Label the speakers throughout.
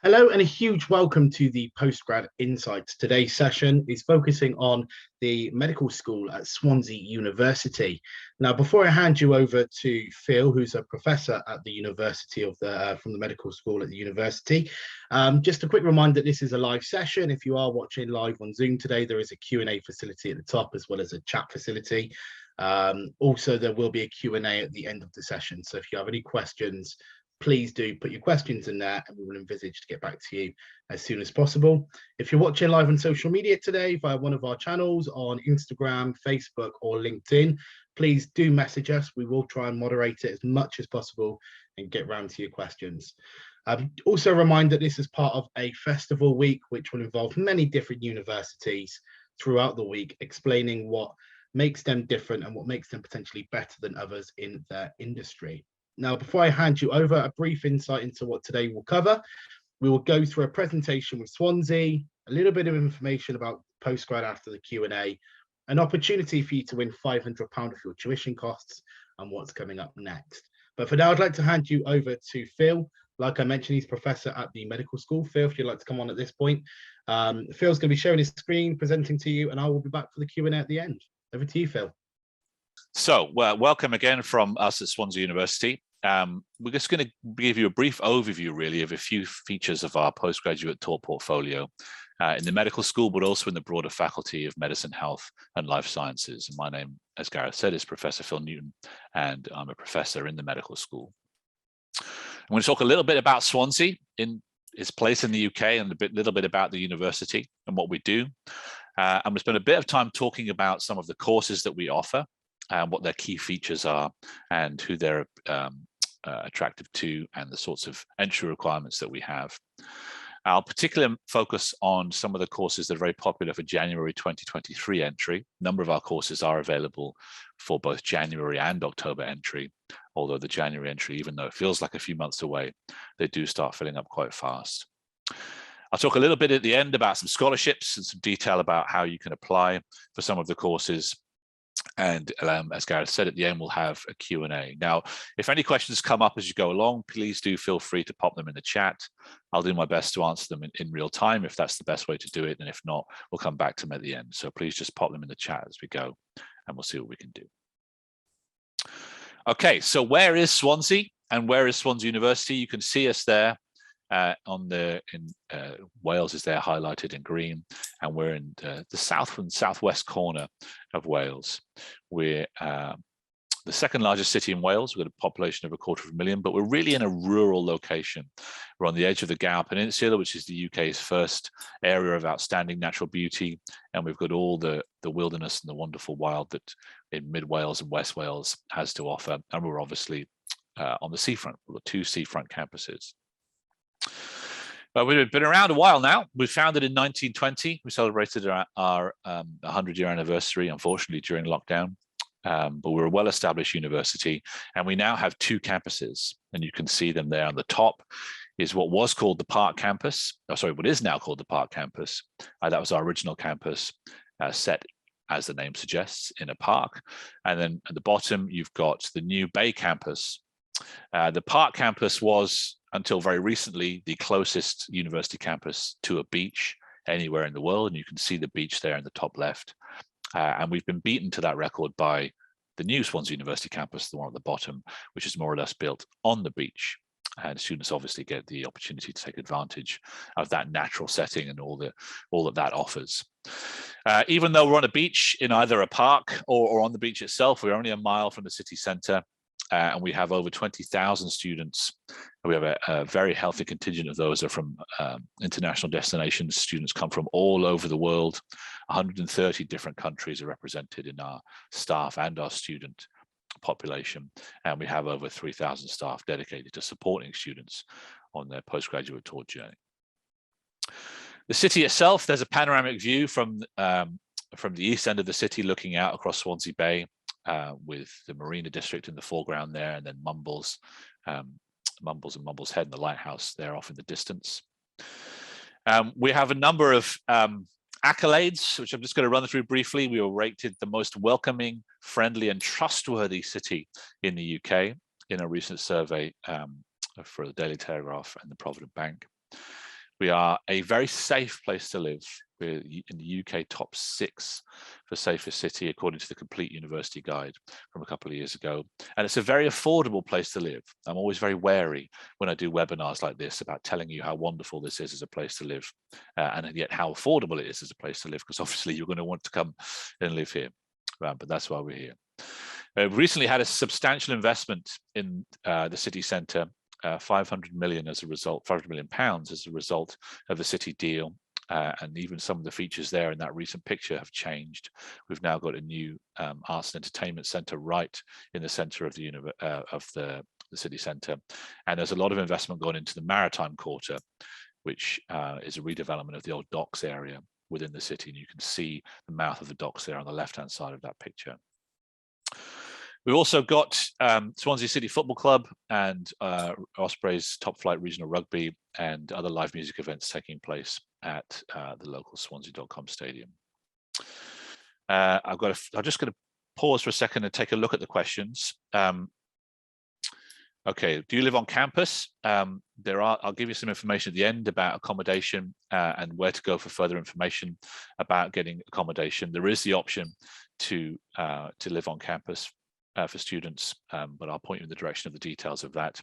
Speaker 1: Hello and a huge welcome to the Postgrad Insights. Today's session is focusing on the medical school at Swansea University. Now, before I hand you over to Phil, who's a professor at the University from the medical school at the university, just a quick reminder that this is a live session. If you are watching live on Zoom today, there is a Q&A facility at the top as well as a chat facility. Also, there will be a Q&A at the end of the session. So if you have any questions, please do put your questions in there and we will envisage to get back to you as soon as possible. If you're watching live on social media today via one of our channels on Instagram, Facebook or LinkedIn, please do message us. We will try and moderate it as much as possible and get round to your questions. Also a reminder that this is part of a festival week, which will involve many different universities throughout the week, explaining what makes them different and what makes them potentially better than others in their industry. Now, before I hand you over, a brief insight into what today we'll cover. We will go through a presentation with Swansea, a little bit of information about postgrad after the Q&A, an opportunity for you to win £500 of your tuition costs and what's coming up next. But for now, I'd like to hand you over to Phil. Like I mentioned, he's professor at the medical school. Phil, if you'd like to come on at this point. Phil's going to be sharing his screen, presenting to you, and I will be back for the Q&A at the end. Over to you, Phil.
Speaker 2: So, welcome again from us at Swansea University. We're just going to give you a brief overview, really, of a few features of our postgraduate taught portfolio in the medical school, but also in the broader faculty of medicine, health, and life sciences. And my name, as Gareth said, is Professor Phil Newton, and I'm a professor in the medical school. I'm going to talk a little bit about Swansea in its place in the UK and a little bit about the university and what we do. I'm going to spend a bit of time talking about some of the courses that we offer, and what their key features are, and who they're attractive to, and the sorts of entry requirements that we have. I'll particularly focus on some of the courses that are very popular for January 2023 entry. A number of our courses are available for both January and October entry, although the January entry, even though it feels like a few months away, they do start filling up quite fast. I'll talk a little bit at the end about some scholarships and some detail about how you can apply for some of the courses. And as Gareth said, at the end, we'll have a Q&A. Now, if any questions come up as you go along, please do feel free to pop them in the chat. I'll do my best to answer them in real time if that's the best way to do it. And if not, we'll come back to them at the end. So please just pop them in the chat as we go, and we'll see what we can do. Okay, so where is Swansea and where is Swansea University? You can see us there. Wales is there highlighted in green, and we're in the south and southwest corner of Wales. We're the second largest city in Wales. We've got a population of 250,000, but we're really in a rural location. We're on the edge of the Gower Peninsula, which is the UK's first area of outstanding natural beauty, and we've got all the wilderness and the wonderful wild that in Mid Wales and West Wales has to offer. And we're obviously on the seafront. We've got 2 seafront campuses. But we've been around a while now. We founded in 1920. We celebrated our 100-year anniversary, unfortunately, during lockdown. But we're a well-established university, and we now have 2 campuses, and you can see them there on the top is what was called the Park Campus. Oh, sorry, what is now called the Park Campus. That was our original campus, set, as the name suggests, in a park. And then at the bottom, you've got the new Bay Campus. The Park Campus was, until very recently, the closest university campus to a beach anywhere in the world, and you can see the beach there in the top left. And we've been beaten to that record by the new Swansea University campus, the one at the bottom, which is more or less built on the beach. And students obviously get the opportunity to take advantage of that natural setting and all that offers. Even though we're on a beach in either a park or on the beach itself, we're only a mile from the city centre. And we have over 20,000 students. We have a very healthy contingent of those are from international destinations. Students come from all over the world. 130 different countries are represented in our staff and our student population. And we have over 3,000 staff dedicated to supporting students on their postgraduate tour journey. The city itself, there's a panoramic view from the east end of the city looking out across Swansea Bay. With the Marina District in the foreground there, and then Mumbles and Mumbles Head and the lighthouse there off in the distance. We have a number of accolades, which I'm just going to run through briefly. We were rated the most welcoming, friendly, and trustworthy city in the UK in a recent survey for the Daily Telegraph and the Provident Bank. We are a very safe place to live. We're in the UK top 6 for safest city, according to the Complete University Guide from a couple of years ago. And it's a very affordable place to live. I'm always very wary when I do webinars like this about telling you how wonderful this is as a place to live, and yet how affordable it is as a place to live, because obviously you're going to want to come and live here. But that's why we're here. We've recently had a substantial investment in the city centre, 500 million as a result, 500 million pounds as a result of the city deal, and even some of the features there in that recent picture have changed. We've now got a new arts and entertainment centre right in the centre of the city centre, and there's a lot of investment gone into the maritime quarter, which is a redevelopment of the old docks area within the city, and you can see the mouth of the docks there on the left-hand side of that picture. We've also got Swansea City Football Club and Ospreys Top Flight Regional Rugby and other live music events taking place at the local Swansea.com stadium. I'm just going to pause for a second and take a look at the questions. Okay, do you live on campus? I'll give you some information at the end about accommodation and where to go for further information about getting accommodation. There is the option to live on campus for students, but I'll point you in the direction of the details of that.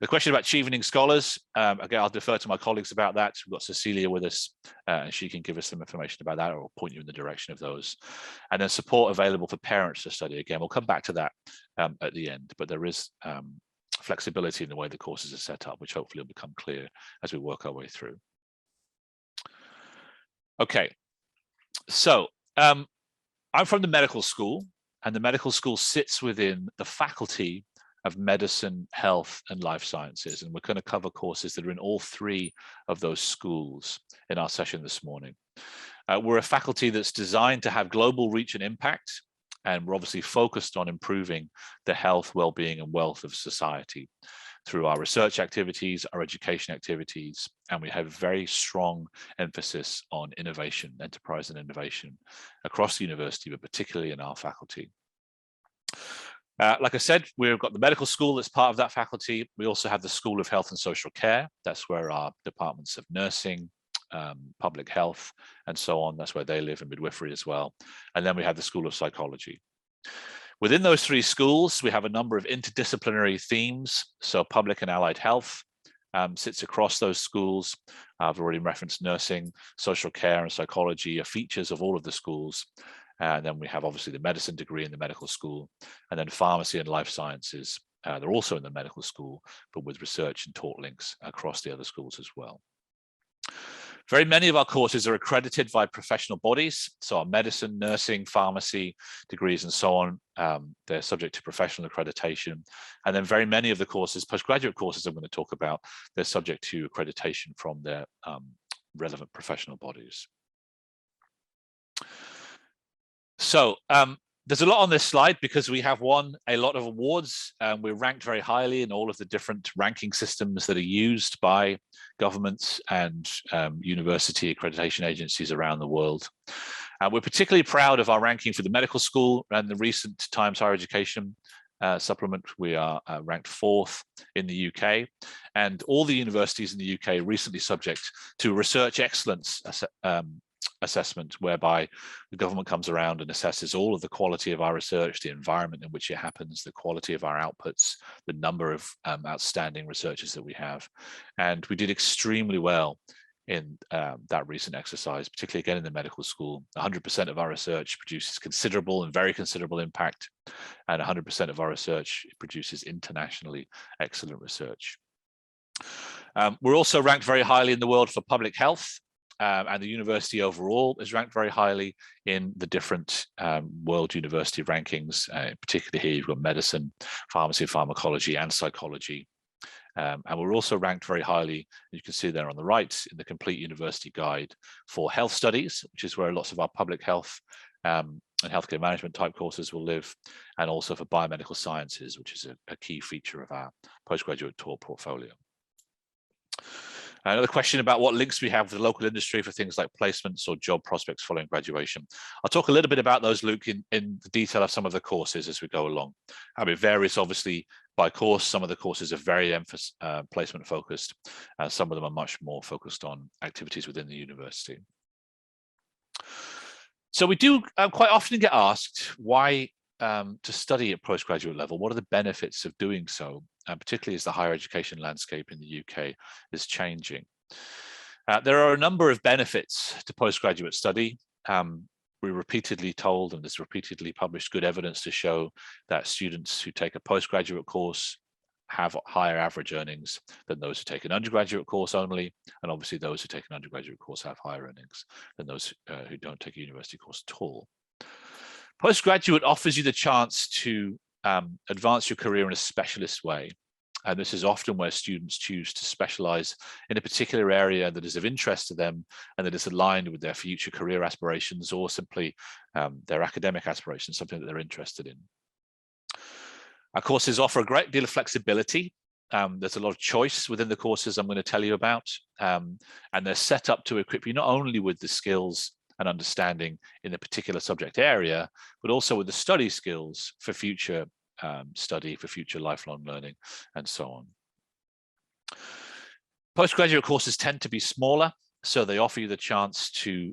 Speaker 2: The question about chevening scholars, again, I'll defer to my colleagues about that. We've got Cecelia with us, and she can give us some information about that, or I'll point you in the direction of those. And then support available for parents to study. Again, we'll come back to that at the end, but there is flexibility in the way the courses are set up, which hopefully will become clear as we work our way through. Okay, so I'm from the medical school, and the medical school sits within the Faculty of Medicine, Health and Life Sciences, and we're going to cover courses that are in all 3 of those schools in our session this morning. We're a faculty that's designed to have global reach and impact, and we're obviously focused on improving the health, well-being and wealth of society through our research activities, our education activities, and we have very strong emphasis on innovation, enterprise and innovation across the university, but particularly in our faculty. Like I said, we've got the medical school that's part of that faculty. We also have the School of Health and Social Care. That's where our departments of nursing, public health, and so on, that's where they live, in midwifery as well. And then we have the School of Psychology. Within those 3 schools, we have a number of interdisciplinary themes. So public and allied health sits across those schools. I've already referenced nursing, social care and psychology are features of all of the schools. And then we have obviously the medicine degree in the medical school, and then pharmacy and life sciences. They're also in the medical school, but with research and taught links across the other schools as well. Very many of our courses are accredited by professional bodies. So our medicine, nursing, pharmacy degrees and so on, they're subject to professional accreditation. And then very many of the courses, postgraduate courses I'm going to talk about, they're subject to accreditation from their relevant professional bodies. So there's a lot on this slide because we have won a lot of awards. We're ranked very highly in all of the different ranking systems that are used by governments and university accreditation agencies around the world. We're particularly proud of our ranking for the medical school and the recent Times Higher Education supplement. We are ranked 4th in the UK, and all the universities in the UK recently subject to research excellence assessment, whereby the government comes around and assesses all of the quality of our research, the environment in which it happens, the quality of our outputs, the number of outstanding researchers that we have. And we did extremely well in that recent exercise, particularly again in the medical school. 100% of our research produces considerable and very considerable impact, and 100% of our research produces internationally excellent research. We're also ranked very highly in the world for public health. And the university overall is ranked very highly in the different world university rankings. Particularly here, you've got medicine, pharmacy, pharmacology, and psychology. And we're also ranked very highly, you can see there on the right, in the Complete University Guide for health studies, which is where lots of our public health and healthcare management type courses will live, and also for biomedical sciences, which is a key feature of our postgraduate taught portfolio. Another question about what links we have with the local industry for things like placements or job prospects following graduation. I'll talk a little bit about those, Luke, in the detail of some of the courses as we go along. It varies obviously by course. Some of the courses are very placement focused. Some of them are much more focused on activities within the university. So we do quite often get asked why to study at postgraduate level. What are the benefits of doing so, particularly as the higher education landscape in the UK is changing? There are a number of benefits to postgraduate study. We're repeatedly told, and there's repeatedly published good evidence to show that students who take a postgraduate course have higher average earnings than those who take an undergraduate course only, and obviously those who take an undergraduate course have higher earnings than those who don't take a university course at all. Postgraduate offers you the chance to advance your career in a specialist way. And this is often where students choose to specialize in a particular area that is of interest to them and that is aligned with their future career aspirations or simply their academic aspirations, something that they're interested in. Our courses offer a great deal of flexibility. There's a lot of choice within the courses I'm going to tell you about, and they're set up to equip you not only with the skills and understanding in a particular subject area, but also with the study skills for future study, for future lifelong learning, and so on. Postgraduate courses tend to be smaller, so they offer you the chance to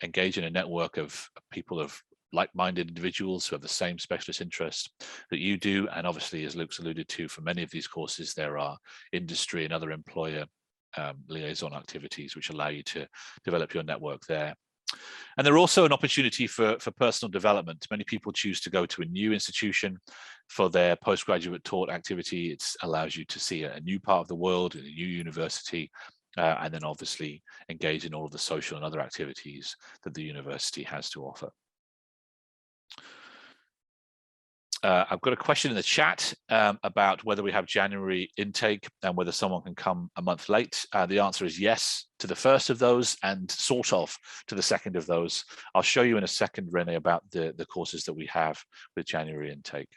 Speaker 2: engage in a network of people of like-minded individuals who have the same specialist interests that you do. And obviously, as Luke's alluded to, for many of these courses, there are industry and other employer liaison activities which allow you to develop your network there. And they're also an opportunity for personal development. Many people choose to go to a new institution for their postgraduate taught activity. It allows you to see a new part of the world, a new university, and then obviously engage in all of the social and other activities that the university has to offer. I've got a question in the chat about whether we have January intake and whether someone can come a month late. The answer is yes to the first of those and sort of to the second of those. I'll show you in a second, Renee, about the courses that we have with January intake.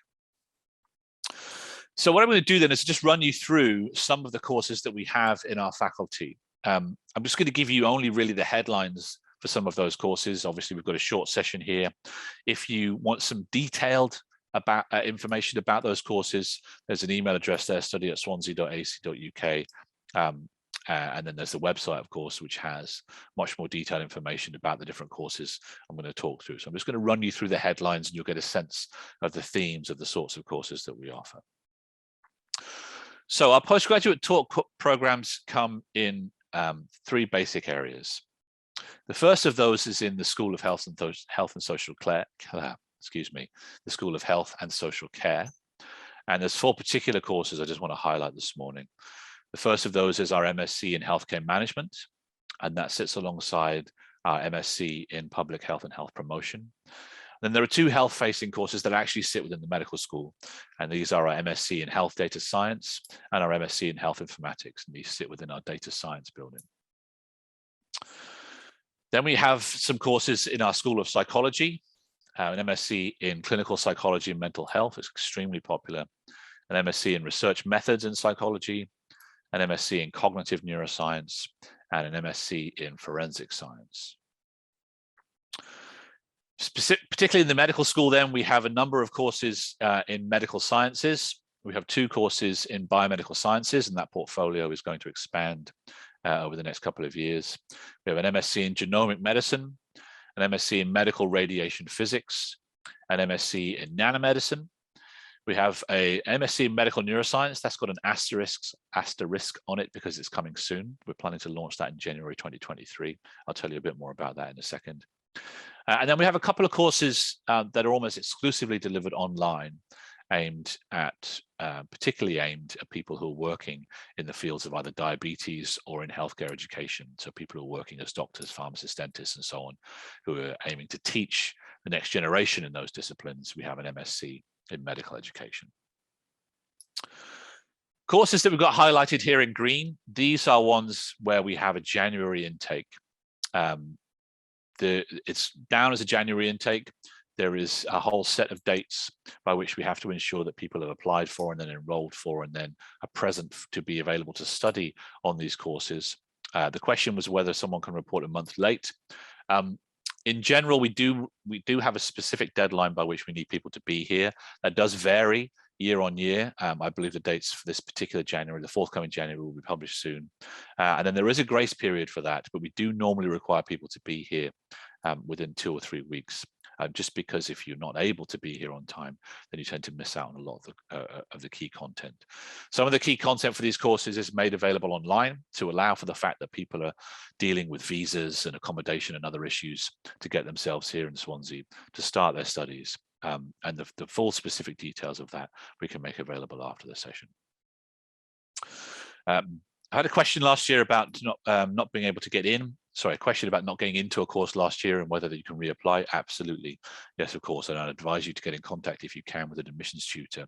Speaker 2: So what I'm going to do then is just run you through some of the courses that we have in our faculty. I'm just going to give you only really the headlines for some of those courses. Obviously, we've got a short session here. If you want some detailed information about those courses, there's an email address there, study@swansea.ac.uk, and then there's the website, of course, which has much more detailed information about the different courses I'm going to talk through. So I'm just going to run you through the headlines and you'll get a sense of the themes of the sorts of courses that we offer. So our postgraduate taught programs come in three basic areas. The first of those is in the School of Health and Social Care, the School of Health and Social Care. And there's four particular courses I just want to highlight this morning. The first of those is our MSc in Healthcare Management, and that sits alongside our MSc in Public Health and Health Promotion. Then there are two health-facing courses that actually sit within the medical school, and these are our MSc in Health Data Science and our MSc in Health Informatics, and these sit within our Data Science building. Then we have some courses in our School of Psychology, an MSc in Clinical Psychology and Mental Health is extremely popular, an MSc in Research Methods in Psychology, an MSc in Cognitive Neuroscience, and an MSc in Forensic Science. Particularly in the medical school, then, we have a number of courses in medical sciences. We have two courses in biomedical sciences, and that portfolio is going to expand over the next couple of years. We have an MSc in Genomic Medicine, an MSc in Medical Radiation Physics, an MSc in Nanomedicine. We have a MSc in Medical Neuroscience. That's got an asterisk on it because it's coming soon. We're planning to launch that in January 2023. I'll tell you a bit more about that in a second. And then we have a couple of courses that are almost exclusively delivered online, particularly aimed at people who are working in the fields of either diabetes or in healthcare education. So people who are working as doctors, pharmacists, dentists, and so on, who are aiming to teach the next generation in those disciplines. We have an MSc in medical education. Courses that we've got highlighted here in green, these are ones where we have a January intake. It's down as a January intake. There is a whole set of dates by which we have to ensure that people have applied for and then enrolled for and then are present to be available to study on these courses. The question was whether someone can report a month late. In general, we do have a specific deadline by which we need people to be here. That does vary year on year. I believe the dates for this particular January, the forthcoming January, will be published soon. And then there is a grace period for that, but we do normally require people to be here within 2 or 3 weeks. Just because if you're not able to be here on time, then you tend to miss out on a lot of the key content. Some of the key content for these courses is made available online to allow for the fact that people are dealing with visas and accommodation and other issues to get themselves here in Swansea to start their studies. And the full specific details of that we can make available after the session. I had a question last year about not being able to get in. Sorry, a question about not getting into a course last year and whether you can reapply. Absolutely. Yes, of course. And I'd advise you to get in contact if you can with an admissions tutor.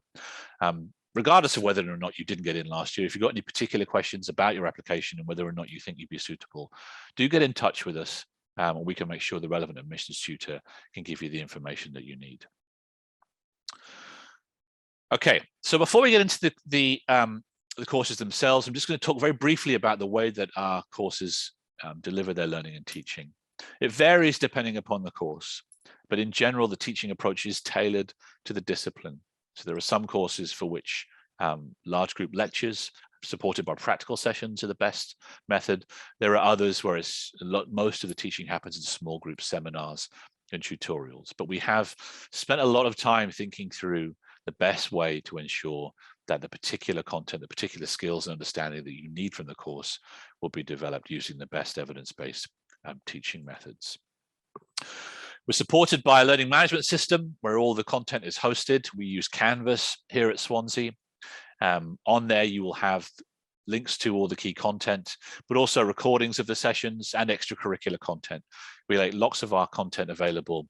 Speaker 2: Regardless of whether or not you didn't get in last year, if you've got any particular questions about your application and whether or not you think you'd be suitable, do get in touch with us and we can make sure the relevant admissions tutor can give you the information that you need. Okay, so before we get into the courses themselves, I'm just going to talk very briefly about the way that our courses deliver their learning and teaching. It varies depending upon the course, but in general, the teaching approach is tailored to the discipline. So there are some courses for which large group lectures supported by practical sessions are the best method. There are others where most of the teaching happens in small group seminars and tutorials, but we have spent a lot of time thinking through the best way to ensure that the particular content, the particular skills and understanding that you need from the course will be developed using the best evidence-based teaching methods. We're supported by a learning management system where all the content is hosted. We use Canvas here at Swansea. On there, you will have links to all the key content, but also recordings of the sessions and extracurricular content. We make lots of our content available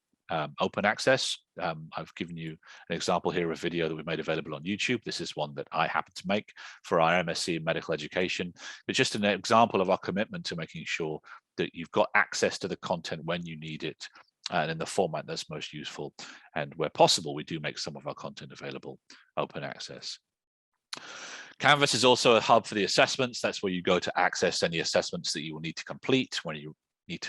Speaker 2: open access. I've given you an example here of a video that we made available on YouTube. This is one that I happen to make for our MSc in medical education, but just an example of our commitment to making sure that you've got access to the content when you need it and in the format that's most useful. And where possible, we do make some of our content available open access. Canvas is also a hub for the assessments. That's where you go to access any assessments that you will need to complete when you need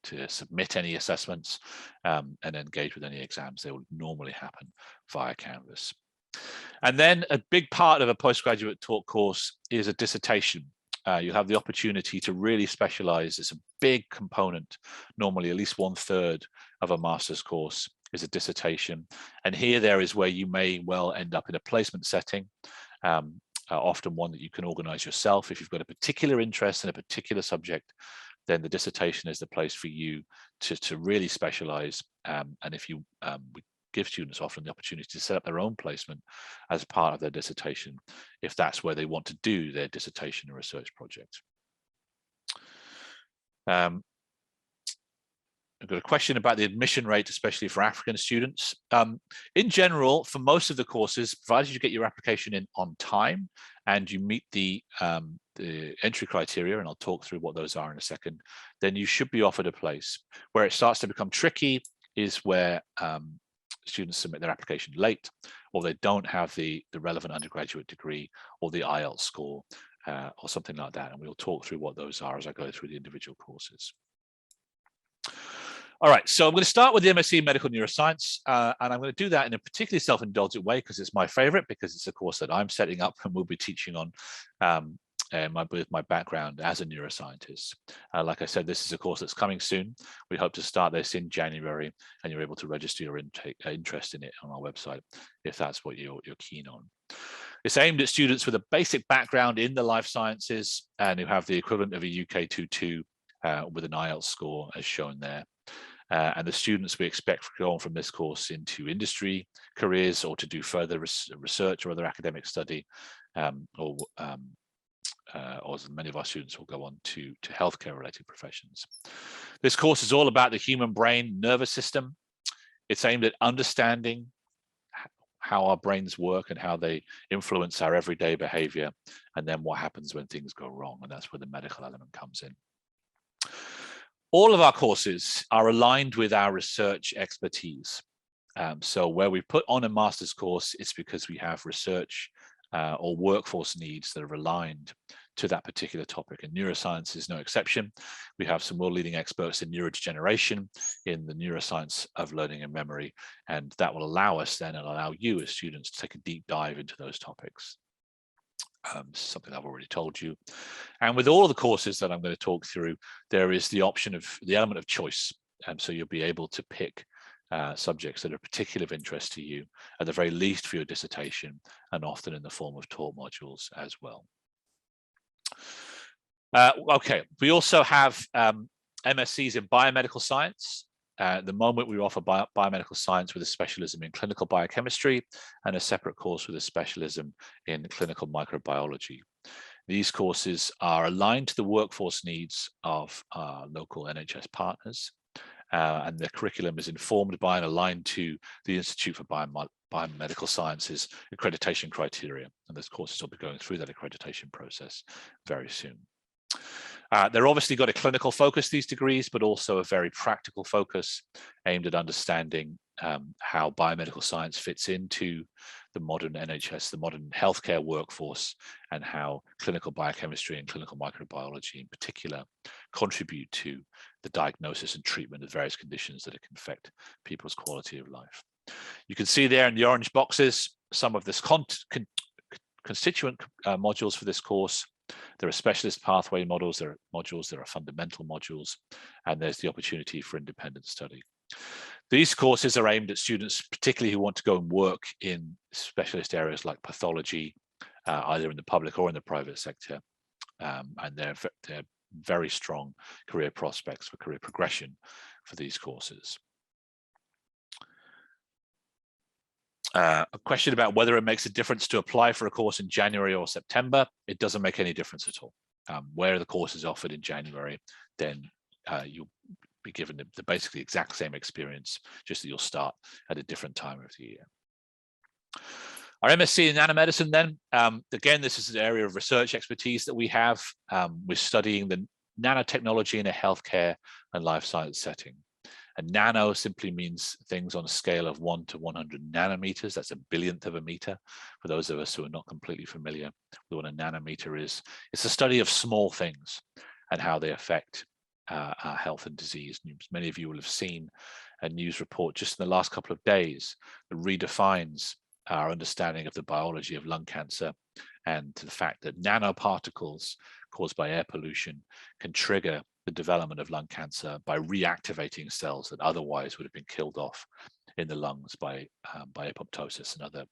Speaker 2: to submit any assessments and engage with any exams. They will normally happen via Canvas. And then a big part of a postgraduate taught course is a dissertation. You have the opportunity to really specialize. It's a big component. Normally at least 1/3 of a master's course is a dissertation. And there is where you may well end up in a placement setting, often one that you can organize yourself. If you've got a particular interest in a particular subject, then the dissertation is the place for you to really specialize. And if you we give students often the opportunity to set up their own placement as part of their dissertation, if that's where they want to do their dissertation or research project. I've got a question about the admission rate, especially for African students. In general, for most of the courses, provided you get your application in on time and you meet the entry criteria, and I'll talk through what those are in a second, then you should be offered a place. Where it starts to become tricky is where students submit their application late, or they don't have the relevant undergraduate degree or the IELTS score or something like that. And we'll talk through what those are as I go through the individual courses. All right, so I'm going to start with the MSc in Medical Neuroscience, and I'm going to do that in a particularly self-indulgent way because it's my favorite, because it's a course that I'm setting up and will be teaching on with my background as a neuroscientist. Like I said, this is a course that's coming soon. We hope to start this in January, and you're able to register your interest in it on our website if that's what you're keen on. It's aimed at students with a basic background in the life sciences and who have the equivalent of a UK 2.2 with an IELTS score as shown there. And the students we expect to go on from this course into industry careers or to do further research or other academic study, or as many of our students will go on to healthcare related professions. This course is all about the human brain nervous system. It's aimed at understanding how our brains work and how they influence our everyday behavior, and then what happens when things go wrong, and that's where the medical element comes in. All of our courses are aligned with our research expertise. So where we put on a master's course, it's because we have research or workforce needs that are aligned to that particular topic, and neuroscience is no exception. We have some world-leading experts in neurodegeneration, in the neuroscience of learning and memory, and that will allow us then and allow you as students to take a deep dive into those topics. Something I've already told you. And with all of the courses that I'm going to talk through, there is the option of the element of choice. So you'll be able to pick subjects that are particularly of interest to you, at the very least for your dissertation, and often in the form of taught modules as well. Okay, we also have MScs in biomedical science. At the moment, we offer biomedical science with a specialism in clinical biochemistry and a separate course with a specialism in clinical microbiology. These courses are aligned to the workforce needs of our local NHS partners, and the curriculum is informed by and aligned to the Institute for Biomedical Sciences accreditation criteria. And those courses will be going through that accreditation process very soon. They're obviously got a clinical focus, these degrees, but also a very practical focus aimed at understanding how biomedical science fits into the modern NHS, the modern healthcare workforce, and how clinical biochemistry and clinical microbiology in particular contribute to the diagnosis and treatment of various conditions that can affect people's quality of life. You can see there in the orange boxes some of this constituent modules for this course. There are specialist pathway modules, there are fundamental modules, and there's the opportunity for independent study. These courses are aimed at students, particularly who want to go and work in specialist areas like pathology, either in the public or in the private sector, and they're very strong career prospects for career progression for these courses. A question about whether it makes a difference to apply for a course in January or September. It doesn't make any difference at all. Where the course is offered in January, then you'll be given the basically exact same experience, just that you'll start at a different time of the year. Our MSc in nanomedicine then, again, this is an area of research expertise that we have. We're studying the nanotechnology in a healthcare and life science setting. And nano simply means things on a scale of 1 to 100 nanometers. That's a billionth of a meter. For those of us who are not completely familiar with what a nanometer is, it's a study of small things and how they affect our health and disease. Many of you will have seen a news report just in the last couple of days that redefines our understanding of the biology of lung cancer and the fact that nanoparticles caused by air pollution can trigger the development of lung cancer by reactivating cells that otherwise would have been killed off in the lungs by apoptosis and other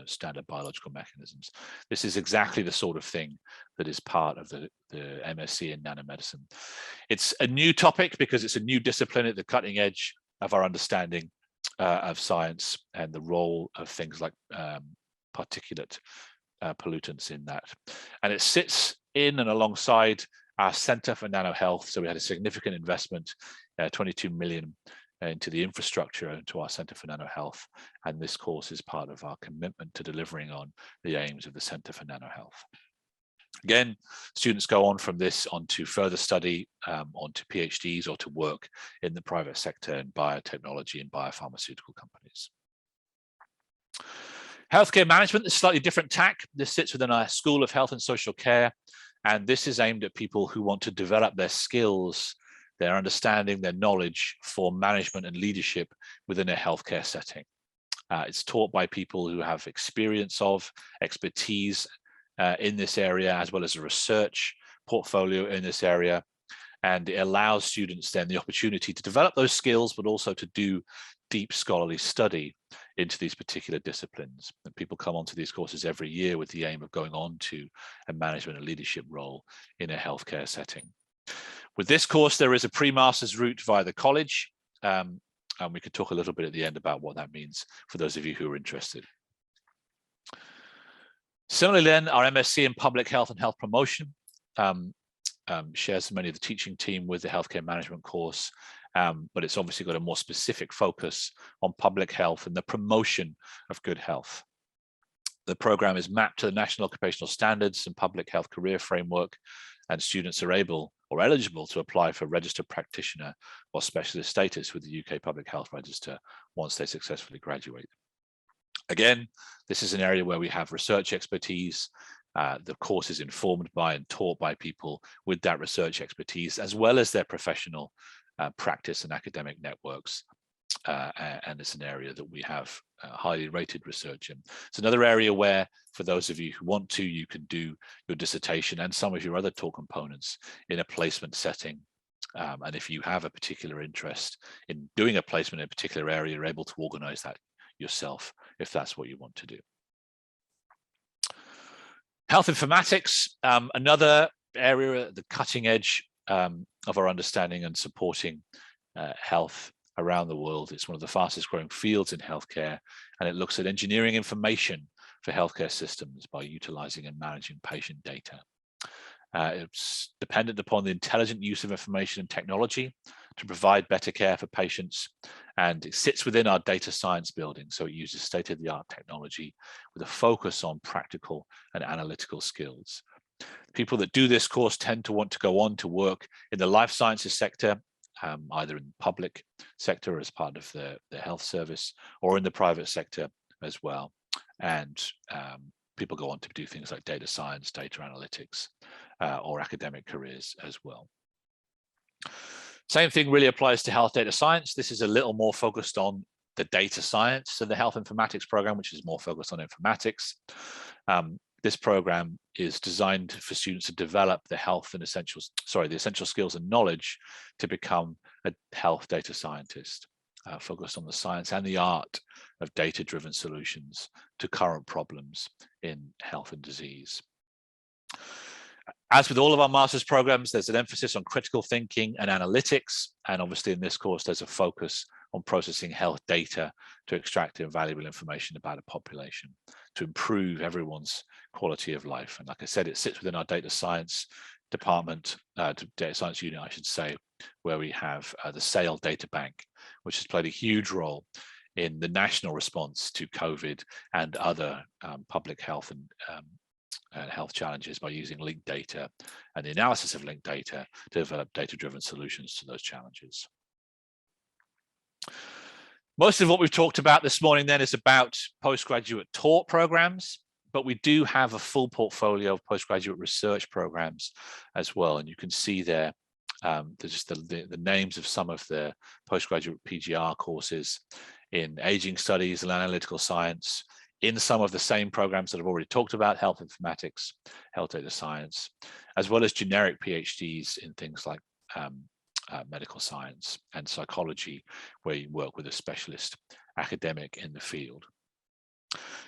Speaker 2: standard biological mechanisms. This is exactly the sort of thing that is part of the MSc in nanomedicine. It's a new topic because it's a new discipline at the cutting edge of our understanding of science and the role of things like particulate pollutants in that. And it sits in and alongside our Centre for Nano Health. So we had a significant investment, 22 million into the infrastructure into our Centre for Nano Health. And this course is part of our commitment to delivering on the aims of the Centre for Nano Health. Again, students go on from this onto further study, onto PhDs or to work in the private sector in biotechnology and biopharmaceutical companies. Healthcare management is a slightly different tack. This sits within our School of Health and Social Care. And this is aimed at people who want to develop their skills, their understanding, their knowledge for management and leadership within a healthcare setting. It's taught by people who have experience of, expertise in this area, as well as a research portfolio in this area. And it allows students then the opportunity to develop those skills, but also to do deep scholarly study into these particular disciplines. And people come onto these courses every year with the aim of going on to a management and leadership role in a healthcare setting. With this course, there is a pre-master's route via the college, and we could talk a little bit at the end about what that means for those of you who are interested. Similarly then, our MSc in Public Health and Health Promotion shares many of the teaching team with the healthcare management course, but it's obviously got a more specific focus on public health and the promotion of good health. The program is mapped to the National Occupational Standards and Public Health Career Framework, and students are able or eligible to apply for registered practitioner or specialist status with the UK Public Health Register once they successfully graduate. Again, this is an area where we have research expertise, The course is informed by and taught by people with that research expertise, as well as their professional practice and academic networks. And it's an area that we have highly rated research in. It's another area where, for those of you who want to, you can do your dissertation and some of your other talk components in a placement setting. And if you have a particular interest in doing a placement in a particular area, you're able to organize that yourself if that's what you want to do. Health informatics, another area at the cutting edge of our understanding and supporting health around the world. It's one of the fastest growing fields in healthcare, and it looks at engineering information for healthcare systems by utilizing and managing patient data. It's dependent upon the intelligent use of information and technology to provide better care for patients, and it sits within our data science building, so it uses state-of-the-art technology with a focus on practical and analytical skills. People that do this course tend to want to go on to work in the life sciences sector, either in the public sector as part of the health service, or in the private sector as well. And people go on to do things like data science, data analytics, or academic careers as well. Same thing really applies to health data science. This is a little more focused on the data science, so the health informatics program, which is more focused on informatics. This program is designed for students to develop the essential skills and knowledge to become a health data scientist, focused on the science and the art of data-driven solutions to current problems in health and disease. As with all of our master's programs, there's an emphasis on critical thinking and analytics. And obviously in this course, there's a focus on processing health data to extract invaluable information about a population to improve everyone's quality of life. And like I said, it sits within our data science department, data science unit, I should say, where we have the SAIL data bank, which has played a huge role in the national response to COVID and other public health and health challenges by using linked data and the analysis of linked data to develop data-driven solutions to those challenges. Most of what we've talked about this morning then is about postgraduate taught programs, but we do have a full portfolio of postgraduate research programs as well. And you can see there, there's just the names of some of the postgraduate PGR courses in aging studies and analytical science, in some of the same programs that I've already talked about, health informatics, health data science, as well as generic PhDs in things like medical science and psychology, where you work with a specialist academic in the field.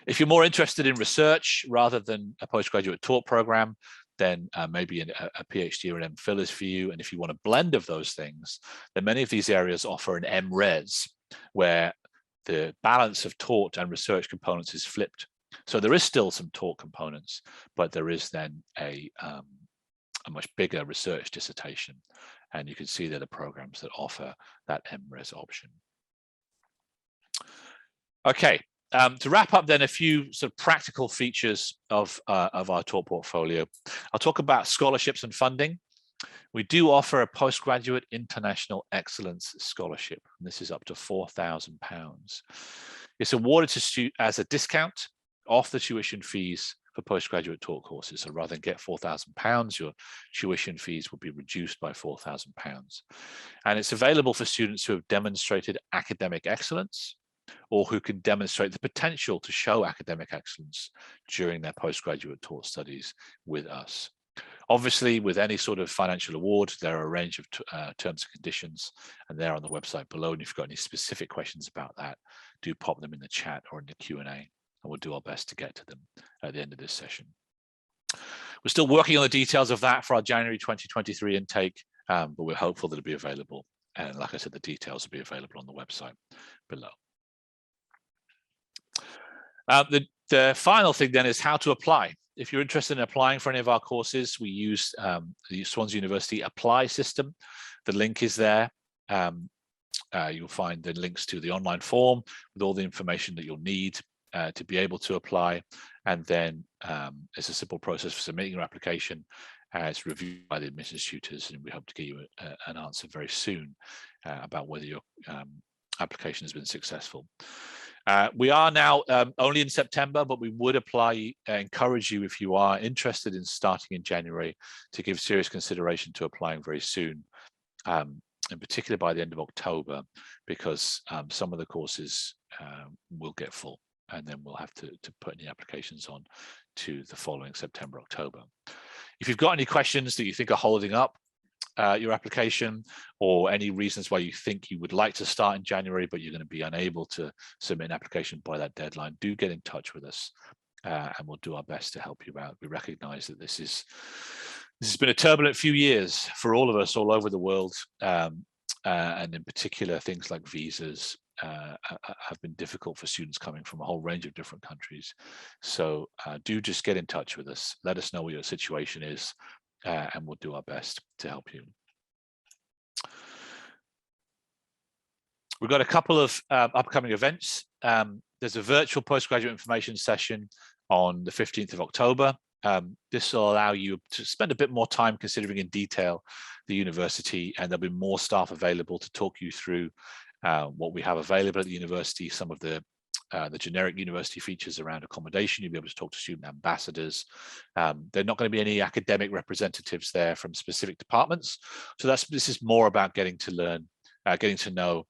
Speaker 2: If you're more interested in research rather than a postgraduate taught program, then maybe a PhD or an MPhil is for you. And if you want a blend of those things, then many of these areas offer an MRes, where the balance of taught and research components is flipped. So there is still some taught components, but there is then a much bigger research dissertation. And you can see there the programs that offer that MRes option. Okay, to wrap up then, a few sort of practical features of our taught portfolio. I'll talk about scholarships and funding. We do offer a postgraduate international excellence scholarship, and this is up to £4,000. It's awarded to as a discount off the tuition fees for postgraduate taught courses. So rather than get £4,000, your tuition fees will be reduced by £4,000. And it's available for students who have demonstrated academic excellence, or who can demonstrate the potential to show academic excellence during their postgraduate taught studies with us. Obviously, with any sort of financial award, there are a range of terms and conditions, and they're on the website below. And if you've got any specific questions about that, do pop them in the chat or in the Q&A, and we'll do our best to get to them at the end of this session. We're still working on the details of that for our January 2023 intake, but we're hopeful that it'll be available. And like I said, the details will be available on the website below. The final thing then is how to apply. If you're interested in applying for any of our courses, we use the Swansea University Apply system. The link is there. You'll find the links to the online form with all the information that you'll need to be able to apply. And then it's a simple process for submitting your application. It's reviewed by the admissions tutors, and we hope to get you an answer very soon about whether your application has been successful. We are now only in September, but we would encourage you, if you are interested in starting in January, to give serious consideration to applying very soon, in particular by the end of October, because some of the courses will get full, and then we'll have to put any applications on to the following September, October. If you've got any questions that you think are holding up your application, or any reasons why you think you would like to start in January but you're going to be unable to submit an application by that deadline, do get in touch with us, and we'll do our best to help you out. We recognize that this has been a turbulent few years for all of us all over the world, and in particular things like visas have been difficult for students coming from a whole range of different countries. So do just get in touch with us, let us know what your situation is, and we'll do our best to help you. We've got a couple of upcoming events. There's a virtual postgraduate information session on the 15th of October. This will allow you to spend a bit more time considering in detail the university, and there'll be more staff available to talk you through what we have available at the university, some of the generic university features around accommodation. You'll be able to talk to student ambassadors. There are not going to be any academic representatives there from specific departments. So this is more about getting to know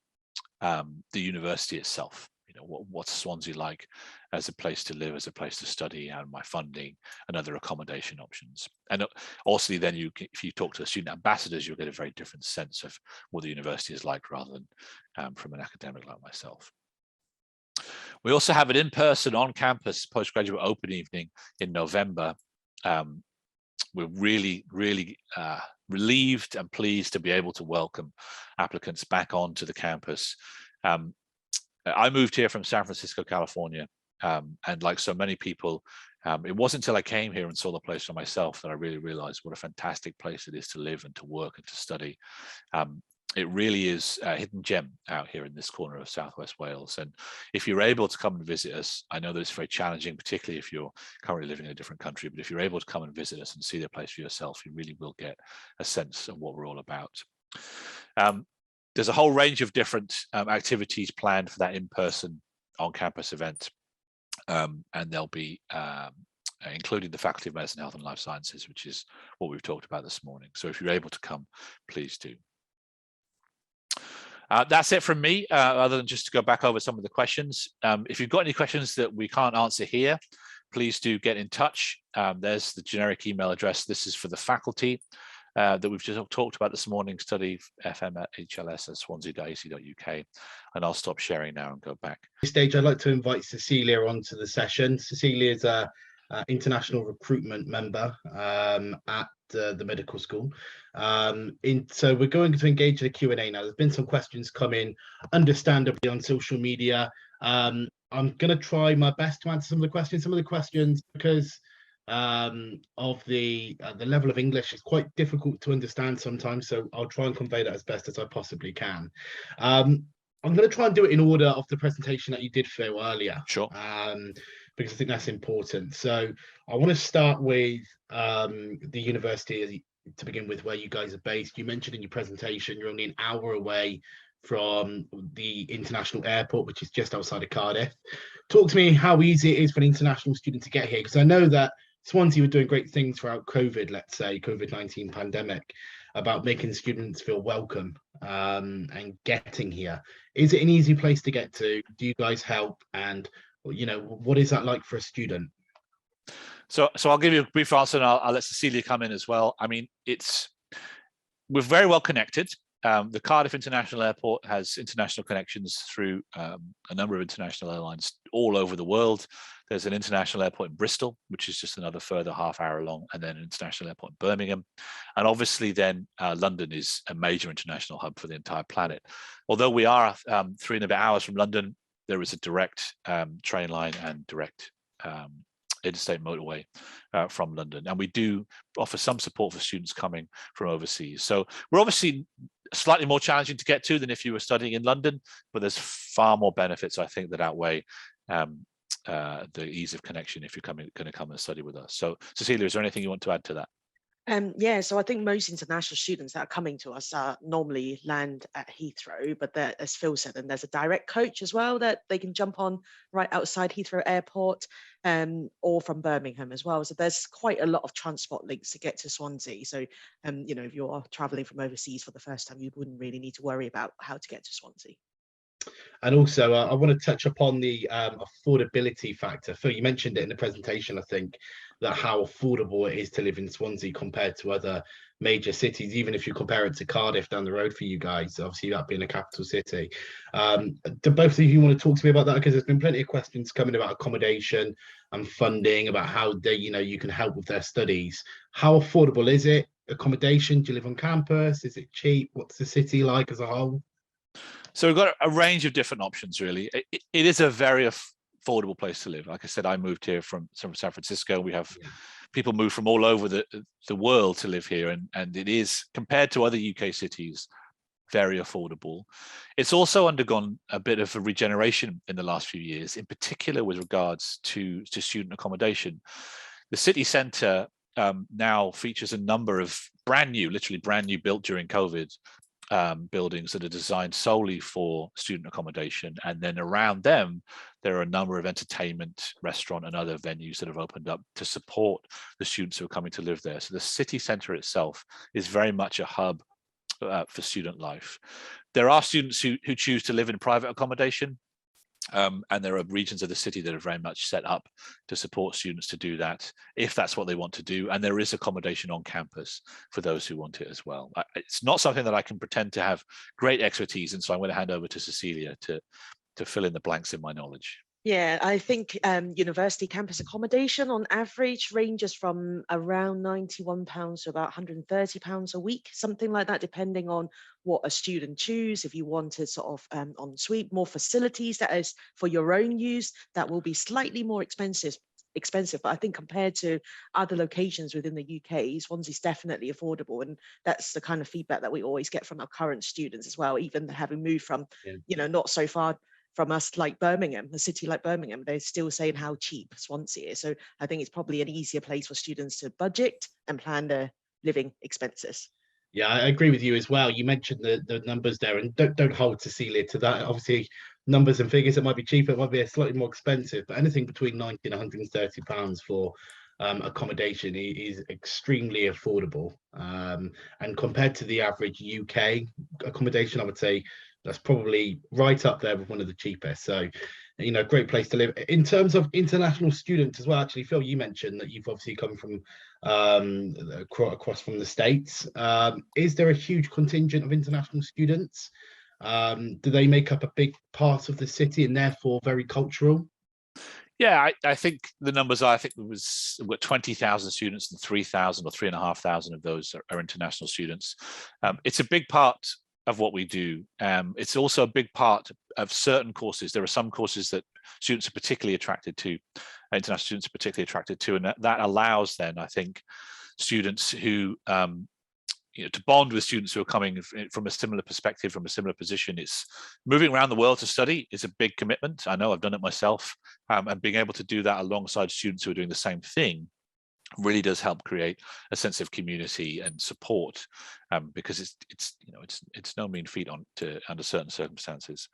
Speaker 2: the university itself. You know, what's Swansea like as a place to live, as a place to study, and my funding and other accommodation options. And also then if you talk to student ambassadors, you'll get a very different sense of what the university is like, rather than from an academic like myself. We also have an in-person on-campus postgraduate open evening in November. We're really relieved and pleased to be able to welcome applicants back onto the campus. I moved here from San Francisco, California, and like so many people, it wasn't until I came here and saw the place for myself that I really realized what a fantastic place it is to live and to work and to study. It really is a hidden gem out here in this corner of Southwest Wales. And if you're able to come and visit us, I know that it's very challenging, particularly if you're currently living in a different country, but if you're able to come and visit us and see the place for yourself, you really will get a sense of what we're all about. There's a whole range of different activities planned for that in-person on-campus event. And they'll be including the Faculty of Medicine, Health and Life Sciences, which is what we've talked about this morning. So if you're able to come, please do. That's it from me, other than just to go back over some of the questions. If you've got any questions that we can't answer here, please do get in touch. There's the generic email address. This is for the faculty that we've just talked about this morning, study fm@hls@swansea.ac.uk. And I'll stop sharing now and go back.
Speaker 1: At this stage, I'd like to invite Cecelia onto the session. Cecelia is a international recruitment member at the medical school. So we're going to engage in a Q&A now. There's been some questions come in, understandably, on social media. I'm going to try my best to answer some of the questions. Some of the questions, because of the level of English, is quite difficult to understand sometimes, so I'll try and convey that as best as I possibly can. I'm going to try and do it in order of the presentation that you did, Phil, earlier.
Speaker 2: Sure.
Speaker 1: Because I think that's important. So I want to start with the university to begin with, where you guys are based. You mentioned in your presentation you're only an hour away from the international airport, which is just outside of Cardiff. Talk to me how easy it is for an international student to get here, because I know that Swansea were doing great things throughout COVID, let's say, COVID-19 pandemic, about making students feel welcome and getting here. Is it an easy place to get to? Do you guys help? And, you know, what is that like for a student?
Speaker 2: So I'll give you a brief answer, and I'll let Cecelia come in as well. I mean, we're very well connected. The Cardiff International Airport has international connections through a number of international airlines all over the world. There's an international airport in Bristol, which is just another further half hour long, and then an international airport in Birmingham. And obviously then London is a major international hub for the entire planet. Although we are 3 and a bit hours from London, there is a direct train line and direct interstate motorway from London. And we do offer some support for students coming from overseas. So we're obviously slightly more challenging to get to than if you were studying in London, but there's far more benefits, I think, that outweigh the ease of connection if you're going to come and study with us. So Cecelia, is there anything you want to add to that?
Speaker 3: Yeah, so I think most international students that are coming to us normally land at Heathrow, but as Phil said, and there's a direct coach as well that they can jump on right outside Heathrow Airport, or from Birmingham as well. So there's quite a lot of transport links to get to Swansea. So, if you're traveling from overseas for the first time, you wouldn't really need to worry about how to get to Swansea.
Speaker 1: And also, I want to touch upon the affordability factor. Phil, you mentioned it in the presentation, I think, that how affordable it is to live in Swansea compared to other major cities, even if you compare it to Cardiff down the road for you guys, obviously that being a capital city. Do both of you want to talk to me about that? Because there's been plenty of questions coming about accommodation and funding, about how you can help with their studies. How affordable is it? Accommodation? Do you live on campus? Is it cheap? What's the city like as a whole?
Speaker 2: So we've got a range of different options, really. It is a very affordable place to live. Like I said, I moved here from San Francisco. We have people move from all over the world to live here, and it is, compared to other UK cities, very affordable. It's also undergone a bit of a regeneration in the last few years, in particular with regards to student accommodation. The city centre now features a number of literally brand new, built during COVID, buildings that are designed solely for student accommodation, and then around them there are a number of entertainment, restaurant and other venues that have opened up to support the students who are coming to live there. So the city centre itself is very much a hub for student life. There are students who choose to live in private accommodation, and there are regions of the city that are very much set up to support students to do that if that's what they want to do. And there is accommodation on campus for those who want it as well. It's not something that I can pretend to have great expertise in, so I'm going to hand over to Cecelia to fill in the blanks in my knowledge.
Speaker 3: Yeah, I think university campus accommodation on average ranges from around £91 to about £130 a week, something like that, depending on what a student choose. If you wanted sort of ensuite, more facilities that is for your own use, that will be slightly more expensive. But I think compared to other locations within the UK, Swansea is definitely affordable, and that's the kind of feedback that we always get from our current students as well. Even having moved from, not so far from us, like Birmingham, a city like Birmingham, they're still saying how cheap Swansea is. So I think it's probably an easier place for students to budget and plan their living expenses.
Speaker 1: Yeah, I agree with you as well. You mentioned the numbers there, and don't hold Cecelia to that. Obviously, numbers and figures, it might be cheaper, it might be slightly more expensive, but anything between £90 and £130 for accommodation is extremely affordable. And compared to the average UK accommodation, I would say that's probably right up there with one of the cheapest. So, great place to live. In terms of international students as well, actually, Phil, you mentioned that you've obviously come from across from the States. Is there a huge contingent of international students? Do they make up a big part of the city and therefore very cultural?
Speaker 2: Yeah, I think the numbers are, I think we're 20,000 students, and 3,000 or 3,500 of those are international students. It's a big part of what we do. It's also a big part of certain courses. There are some courses that students are particularly attracted to, international students are particularly attracted to, and that allows then, I think, students who to bond with students who are coming from a similar perspective, from a similar position. It's moving around the world to study is a big commitment. I know I've done it myself, and being able to do that alongside students who are doing the same thing really does help create a sense of community and support, because it's no mean feat under certain circumstances.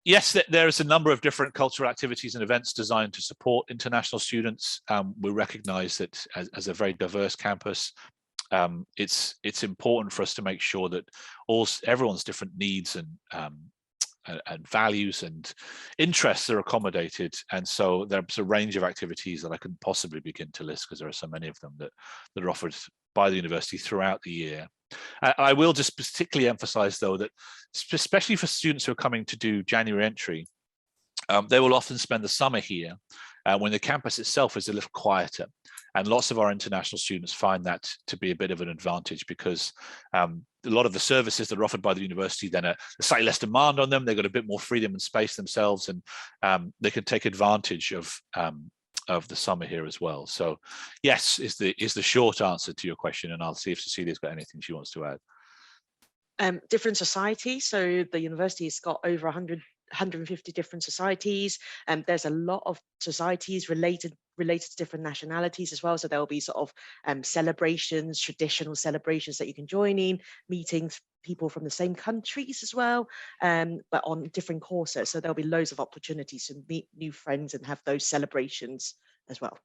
Speaker 2: Yes, there is a number of different cultural activities and events designed to support international students. We recognise that as a very diverse campus, it's important for us to make sure that everyone's different needs and values and interests are accommodated. And so there's a range of activities that I couldn't possibly begin to list, because there are so many of them that are offered by the university throughout the year. I will just particularly emphasize, though, that especially for students who are coming to do January entry, they will often spend the summer here when the campus itself is a little quieter. And lots of our international students find that to be a bit of an advantage, because a lot of the services that are offered by the university then are slightly less demand on them. They've got a bit more freedom and space themselves, and they can take advantage of the summer here as well. So yes, is the short answer to your question, and I'll see if Cecilia's got anything she wants to add.
Speaker 3: Different societies. So the university has got over 150 different societies, and there's a lot of societies related related to different nationalities as well. So there'll be sort of celebrations, traditional celebrations that you can join in, meetings, people from the same countries as well, but on different courses. So there'll be loads of opportunities to meet new friends and have those celebrations as well.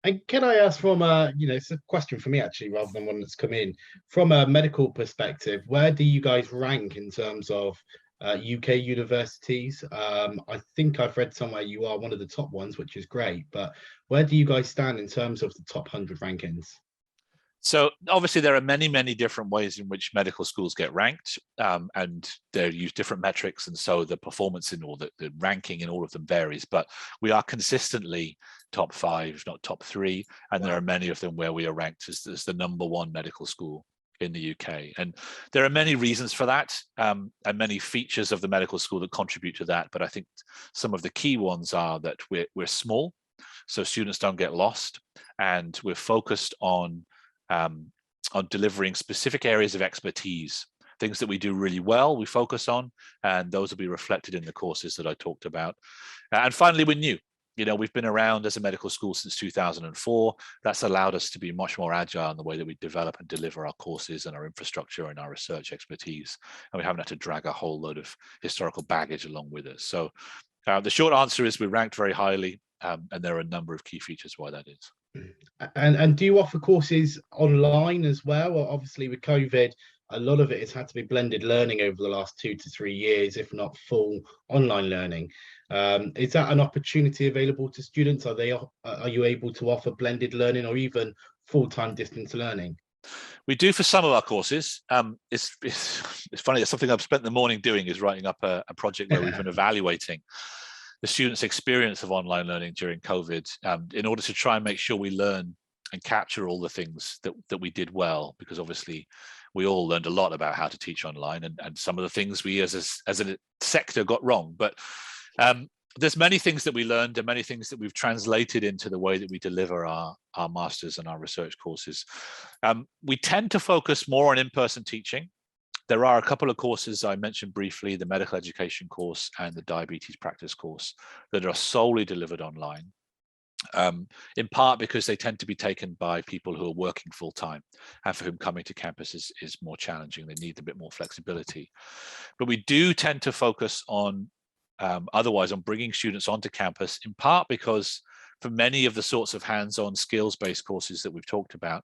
Speaker 1: And can I ask from it's a question for me actually, rather than one that's come in from a medical perspective, where do you guys rank in terms of UK universities? I think I've read somewhere you are one of the top ones, which is great, but where do you guys stand in terms of the top 100 rankings?
Speaker 2: So obviously there are many, many different ways in which medical schools get ranked, and they use different metrics, and so the performance in all the ranking in all of them varies, but we are consistently top 5, if not top 3, and there are many of them where we are ranked as the #1 medical school in the UK. And there are many reasons for that, and many features of the medical school that contribute to that, but I think some of the key ones are that we're small, so students don't get lost, and we're focused on delivering specific areas of expertise, things that we do really well, we focus on, and those will be reflected in the courses that I talked about. And finally, we're new. We've been around as a medical school since 2004. That's allowed us to be much more agile in the way that we develop and deliver our courses and our infrastructure and our research expertise. And we haven't had to drag a whole load of historical baggage along with us. So the short answer is we're ranked very highly, and there are a number of key features why that is.
Speaker 1: And do you offer courses online as well? Or obviously with COVID, a lot of it has had to be blended learning over the last 2 to 3 years, if not full online learning. Is that an opportunity available to students? Are you able to offer blended learning or even full-time distance learning?
Speaker 2: We do for some of our courses. It's funny, it's something I've spent the morning doing, is writing up a project where we've been evaluating the students' experience of online learning during COVID, in order to try and make sure we learn and capture all the things that we did well, because obviously we all learned a lot about how to teach online, and some of the things we as a sector got wrong. But there's many things that we learned and many things that we've translated into the way that we deliver our masters and our research courses. We tend to focus more on in-person teaching. There are a couple of courses I mentioned briefly, the medical education course and the diabetes practice course, that are solely delivered online, in part because they tend to be taken by people who are working full-time and for whom coming to campus is more challenging. They need a bit more flexibility. But we do tend to focus on otherwise on bringing students onto campus, in part because for many of the sorts of hands-on skills-based courses that we've talked about,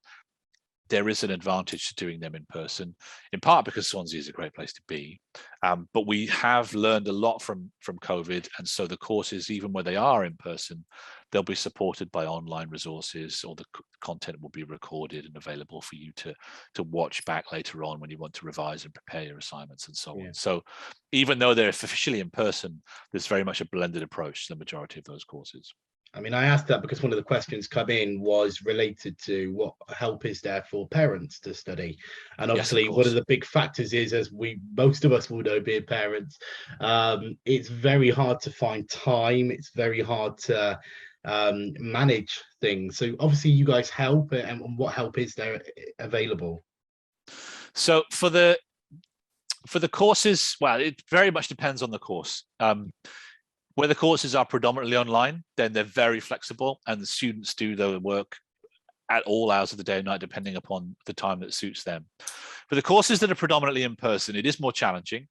Speaker 2: there is an advantage to doing them in person, in part because Swansea is a great place to be. But we have learned a lot from COVID. And so the courses, even where they are in person, they'll be supported by online resources, or the content will be recorded and available for you to watch back later on when you want to revise and prepare your assignments and so on. So even though they're officially in person, there's very much a blended approach to the majority of those courses.
Speaker 1: I mean, I asked that because one of the questions come in was related to what help is there for parents to study. And obviously,
Speaker 2: yes,
Speaker 1: one of the big factors is, as most of us will know, being parents, it's very hard to find time. It's very hard to manage things. So obviously you guys help, and what help is there available?
Speaker 2: So for the courses, well, it very much depends on the course. Where the courses are predominantly online, then they're very flexible, and the students do their work at all hours of the day and night, depending upon the time that suits them. For the courses that are predominantly in person, it is more challenging.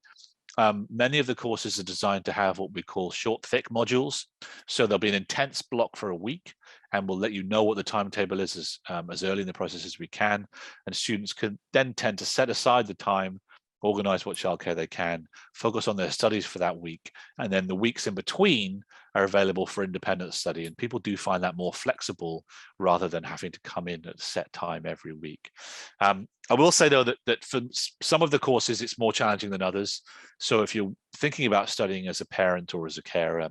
Speaker 2: Many of the courses are designed to have what we call short, thick modules. So there'll be an intense block for a week, and we'll let you know what the timetable is as early in the process as we can. And students can then tend to set aside the time, organize what childcare they can, focus on their studies for that week, and then the weeks in between are available for independent study. And people do find that more flexible rather than having to come in at a set time every week. I will say, though, that for some of the courses, it's more challenging than others. So if you're thinking about studying as a parent or as a carer,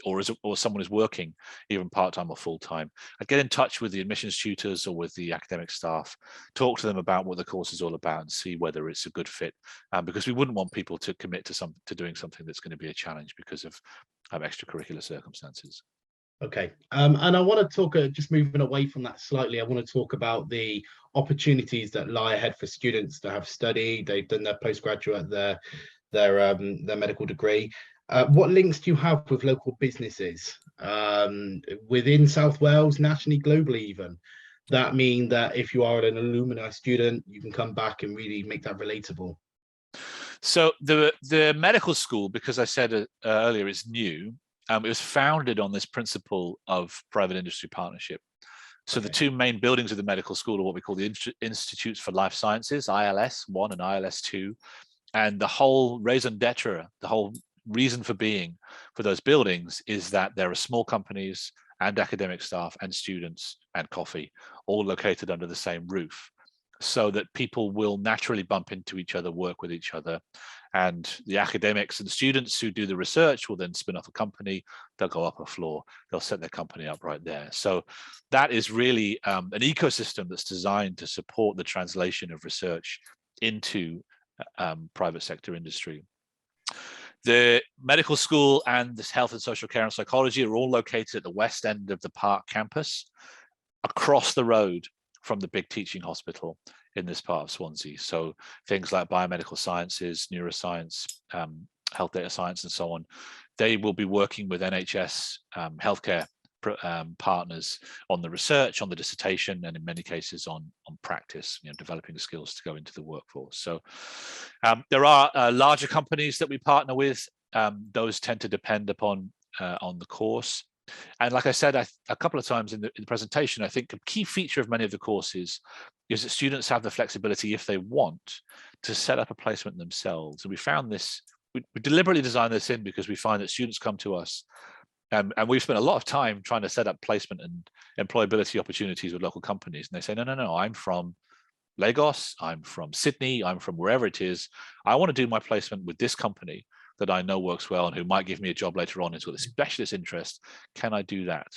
Speaker 2: or someone who's working even part-time or full-time, I'd get in touch with the admissions tutors or with the academic staff, talk to them about what the course is all about and see whether it's a good fit, because we wouldn't want people to commit to doing something that's going to be a challenge because of extracurricular circumstances.
Speaker 1: Okay, and I want to talk, just moving away from that slightly, I want to talk about the opportunities that lie ahead for students that have studied, they've done their postgraduate, their medical degree. What links do you have with local businesses within South Wales, nationally, globally even, that mean that if you are an alumni student, you can come back and really make that relatable?
Speaker 2: So the medical school, because I said earlier, is new. It was founded on this principle of private industry partnership. So the two main buildings of the medical school are what we call the Institutes for Life Sciences, ILS 1 and ILS 2. And the whole raison d'etre, the whole reason for being for those buildings is that there are small companies and academic staff and students and coffee all located under the same roof, so that people will naturally bump into each other, work with each other. And the academics and students who do the research will then spin off a company. They'll go up a floor, they'll set their company up right there. So that is really an ecosystem that's designed to support the translation of research into private sector industry. The medical school and this health and social care and psychology are all located at the west end of the Park campus, across the road from the big teaching hospital in this part of Swansea. So things like biomedical sciences, neuroscience, health data science, and so on, they will be working with NHS healthcare partners on the research, on the dissertation, and in many cases on practice, developing the skills to go into the workforce. So there are larger companies that we partner with. Those tend to depend upon on the course. And like I said a couple of times in the presentation, I think a key feature of many of the courses is that students have the flexibility, if they want, to set up a placement themselves. And we found this, we deliberately designed this in because we find that students come to us, and we've spent a lot of time trying to set up placement and employability opportunities with local companies. And they say, no, I'm from Lagos, I'm from Sydney, I'm from wherever it is. I want to do my placement with this company that I know works well and who might give me a job later on into a specialist interest. Can I do that?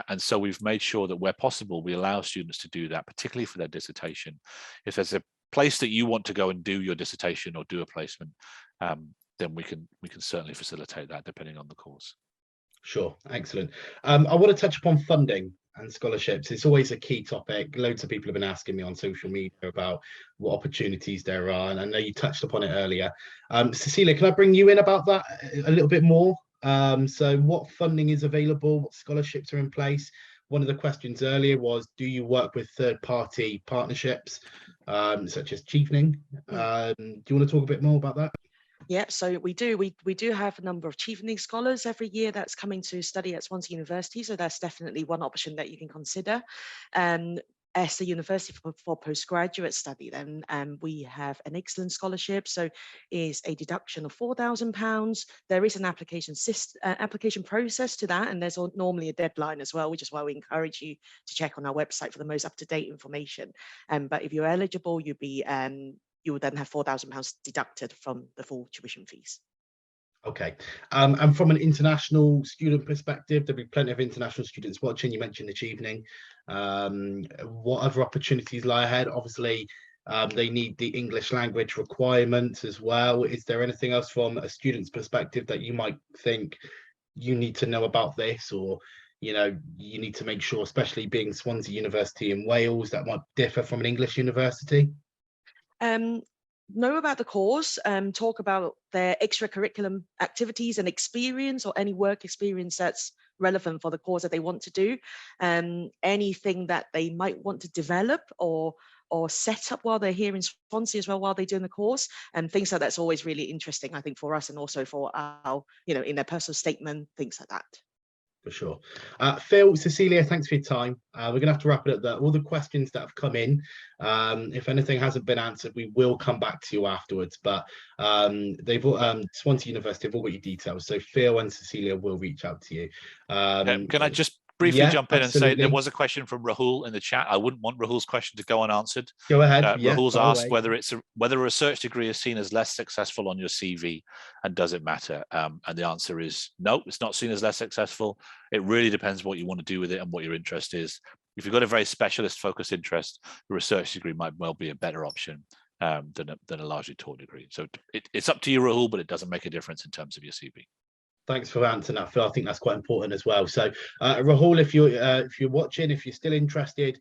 Speaker 2: And so we've made sure that where possible, we allow students to do that, particularly for their dissertation. If there's a place that you want to go and do your dissertation or do a placement, then we can certainly facilitate that depending on the course.
Speaker 1: Sure, excellent. I want to touch upon funding and scholarships. It's always a key topic. Loads of people have been asking me on social media about what opportunities there are, and I know you touched upon it earlier. Cecelia, can I bring you in about that a little bit more? So what funding is available? What scholarships are in place? One of the questions earlier was, do you work with third-party partnerships, such as Chevening? Do you want to talk a bit more about that?
Speaker 3: Yeah, so we do. We do have a number of Chevening scholars every year that's coming to study at Swansea University. So that's definitely one option that you can consider. As a university for postgraduate study, then we have an excellent scholarship. So is a deduction of £4,000. There is an application process to that, and there's normally a deadline as well, which is why we encourage you to check on our website for the most up-to-date information. But if you're eligible, you would then have £4,000 deducted from the full tuition fees.
Speaker 1: Okay. And from an international student perspective, there'll be plenty of international students watching. You mentioned the Chevening. What other opportunities lie ahead? Obviously, they need the English language requirements as well. Is there anything else from a student's perspective that you might think you need to know about this, or you need to make sure, especially being Swansea University in Wales, that might differ from an English university?
Speaker 3: Know about the course, talk about their extracurriculum activities and experience, or any work experience that's relevant for the course that they want to do, anything that they might want to develop or set up while they're here in Swansea as well, while they're doing the course, and things like that's always really interesting, I think, for us, and also for our, in their personal statement, things like that.
Speaker 1: For sure. Phil, Cecelia, thanks for your time. We're going to have to wrap it up there. All the questions that have come in, if anything hasn't been answered, we will come back to you afterwards. But Swansea University have all got your details. So Phil and Cecelia will reach out to you.
Speaker 2: Can I just briefly jump in
Speaker 1: absolutely.
Speaker 2: and say there was a question from Rahul in the chat. I wouldn't want Rahul's question to go unanswered.
Speaker 1: Go ahead.
Speaker 2: Rahul's asked whether a research degree is seen as less successful on your CV, and does it matter? And the answer is no, it's not seen as less successful. It really depends what you want to do with it and what your interest is. If you've got a very specialist focused interest, a research degree might well be a better option than a largely taught degree. So it's up to you, Rahul, but it doesn't make a difference in terms of your CV. Thanks
Speaker 1: for answering that, Phil. I think that's quite important as well. So, Rahul, if you're watching, if you're still interested,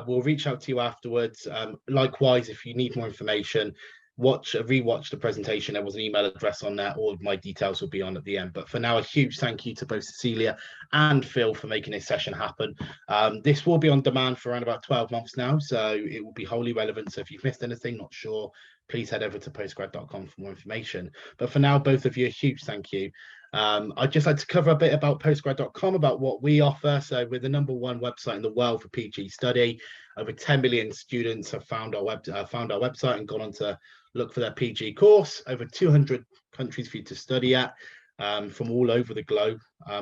Speaker 1: we'll reach out to you afterwards. Likewise, if you need more information, rewatch the presentation. There was an email address on there. All of my details will be on at the end. But for now, a huge thank you to both Cecelia and Phil for making this session happen. This will be on demand for around about 12 months now, so it will be wholly relevant. So if you've missed anything, not sure, please head over to postgrad.com for more information. But for now, both of you, a huge thank you. I'd just like to cover a bit about postgrad.com, about what we offer. So we're the #1 website in the world for PG study. Over 10 million students have found our website and gone on to look for their PG course. Over 200 countries for you to study at, from all over the globe,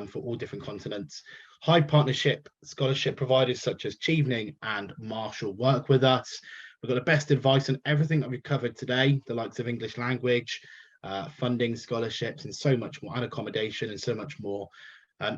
Speaker 1: for all different continents. High partnership scholarship providers such as Chevening and Marshall work with us. We've got the best advice on everything that we've covered today, the likes of English language, funding, scholarships, and so much more, and accommodation, and so much more.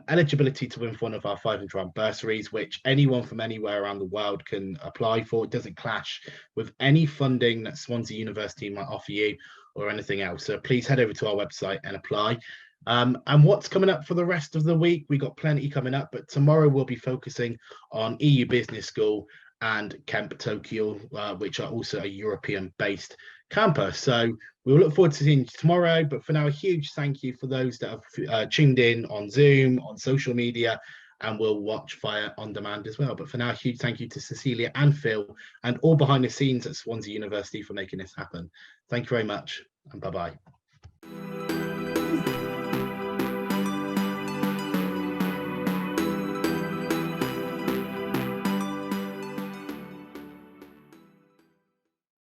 Speaker 1: Eligibility to win for one of our £500 bursaries, which anyone from anywhere around the world can apply for. It doesn't clash with any funding that Swansea University might offer you or anything else. So please head over to our website and apply. And what's coming up for the rest of the week? We got plenty coming up, but tomorrow we'll be focusing on EU Business School and Kemp Tokyo, which are also a European-based campus. So we'll look forward to seeing you tomorrow. But for now, a huge thank you for those that have tuned in on Zoom, on social media, and will watch via on demand as well. But for now, a huge thank you to Cecelia and Phil and all behind the scenes at Swansea University for making this happen. Thank you very much, and bye-bye.